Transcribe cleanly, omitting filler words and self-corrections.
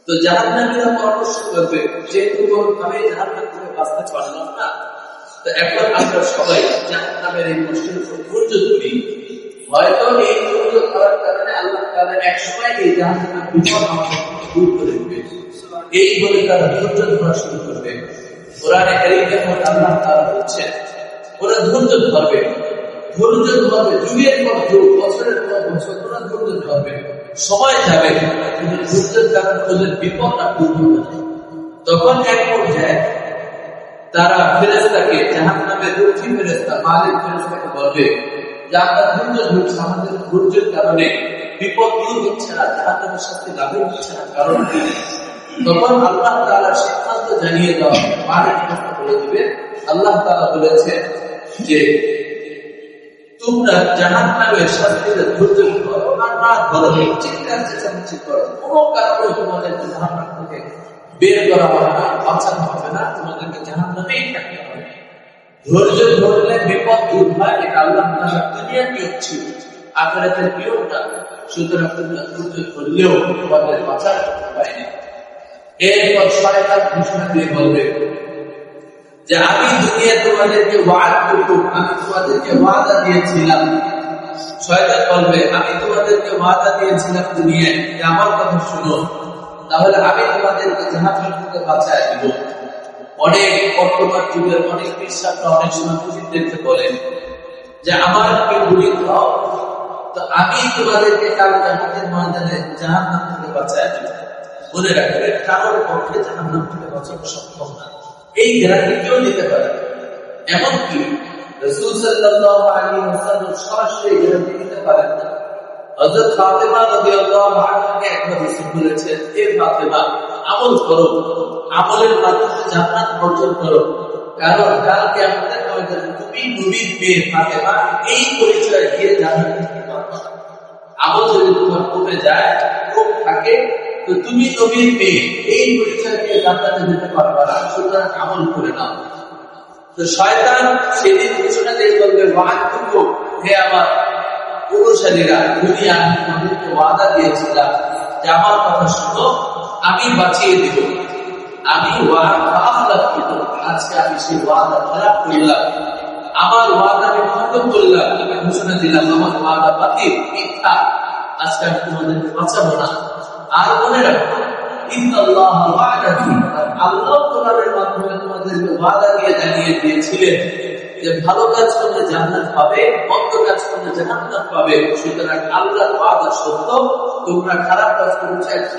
তো জাহান্নামীরা পরামর্শ করবে, যেহেতু কোনোভাবে জাহান্নাম থেকে বাঁচতে পারলাম না, তো এখন আমরা সবাই জাহান্নামের এই কষ্টের উপর ধৈর্য ধরি। হয়তো এই ধৈর্য ধরার কারণে আল্লাহ তাআলা একসময় এই জাহান্নামের বিপদ আমাদের দূর করে দেবে। এই বলে তারা ধৈর্য ধরা শুরু করবে। কোরআনে কারীমের মধ্যে আল্লাহ তাআলা বলছেন, ওরা ধৈর্য ধরবে, যুগের পর যুগ, বছরের পর বছর ওরা ধৈর্য ধরবে। সময় যাবে, কিন্তু ধৈর্যের কারণে ওদের বিপদটা দূর হবে না। তখন এক পর্যায়ে তারা ফেরেশতাকে, জাহান্নামের রক্ষী ফেরেশতা মালিক ফেরেশতাকে বলবে যে আমরা ধৈর্য ধরছি, আমাদের ধৈর্যের কারণে বিপদ দূর হচ্ছে না, জাহান্নামের শাস্তি লাঘব হচ্ছে না, কারণ কি? তখন আল্লাহ তাআলা সিদ্ধান্ত জানিয়ে দেওয়া মালিক ফেরেশতা বলে দিবে, আল্লাহ তাআলা বলেছেন যে তোমরা জাহান্নামের শাস্তিতে ধৈর্য ধরো আর না ধরো, চিৎকার চেঁচামেচি করো, কোনো কারণে তোমাদেরকে জাহান্নাম থেকে বের করা হবে না, বাঁচানো হবে না, তোমাদেরকে জাহান্নামেই থাকতে হবে। ধৈর্য ধরলে বিপদ দূর হয়, এটা আল্লাহ তাআলার দুনিয়ার নিয়ম ছিল, আখিরাতের নিয়ম না। সুতরাং তোমরা ধৈর্য ধরলেও তোমাদের বাঁচার কথা পায় না। এরপর শয়তান ঘোষণা দিয়ে বলবে যে আমি দুনিয়া তোমাদেরকে আমি তোমাদেরকে ওয়াদা দিয়েছিলাম। শয়তান বলবে আমি তোমাদেরকে ওয়াদা দিয়েছিলাম দুনিয়ায় যে আমার কথা শুনো, তাহলে আমি তোমাদেরকে জাহান্নাম থেকে বাঁচায় দিব। অনেক বর্তমান যুগের অনেক বিশ্বাসরা অনেক সময় মুজিবদেরকে বলেন যে আমার পিণ্ডি খাও, তো আমি তোমাদেরকে কাল কিয়ামতের ময়দানে জাহান্নাম থেকে বাঁচায় দিব। মনে রাখবেন, কারোর পক্ষে জাহান্নাম থেকে বাঁচানো সম্ভব না, এই গ্যারান্টি কেউ দিতে পারে। এমনকি রাসূল সাল্লাল্লাহু আলাইহি ওয়াসাল্লাম সরাসরি গ্যারান্টি দিতে পারেন না। হযরত ফাতেমা রাদিয়াল্লাহু আনহাকে একবার রাসূল বলেছেন, হে ফাতেমা, আমল করো, আমলের মাধ্যমে জান্নাত অর্জন করো, কারণ কাল কিয়ামতের ময়দানে তুমি নবীর মেয়ে ফাতেমা, এই পরিচয় দিয়ে জান্নাতে যেতে পারবে। আমল যদি তোমার কমে যায়, কম থাকে, তো তুমি নবীর মেয়ে, এই পরিচয় দিয়ে জান্নাতে যেতে পারবে না, সুতরাং আমল করে নাও। তো শয়তান সেদিন ঘোষণা দিয়ে বলবে, হে আমার অনুসারীরা, দুনিয়া আমি তোমাদেরকে ওয়াদা দিয়েছিলাম যে আমার কথা শুনো, আমি বাঁচিয়ে দিব, আমি আজকে আমি সেই ওয়াদা খারাপ করলাম, আমার ওয়াদা আমি ভঙ্গ করলাম, আমি ঘোষণা দিলাম আমার ওয়াদা বাতিল, মিথ্যা, আজকে আমি তোমাদেরকে বাঁচাবো না। আর মনে রাখো, আল্লাহ কোরআনের মাধ্যমে তোমাদেরকে ওয়াদা দিয়ে জানিয়ে দিয়েছিলেন যে ভালো কাজ করলে জান্নাত পাবে, মন্দ কাজ করলে জাহান্নাম পাবে। সুতরাং আল্লাহর ওয়াদা সত্য, তোমরা খারাপ কাজ করেছো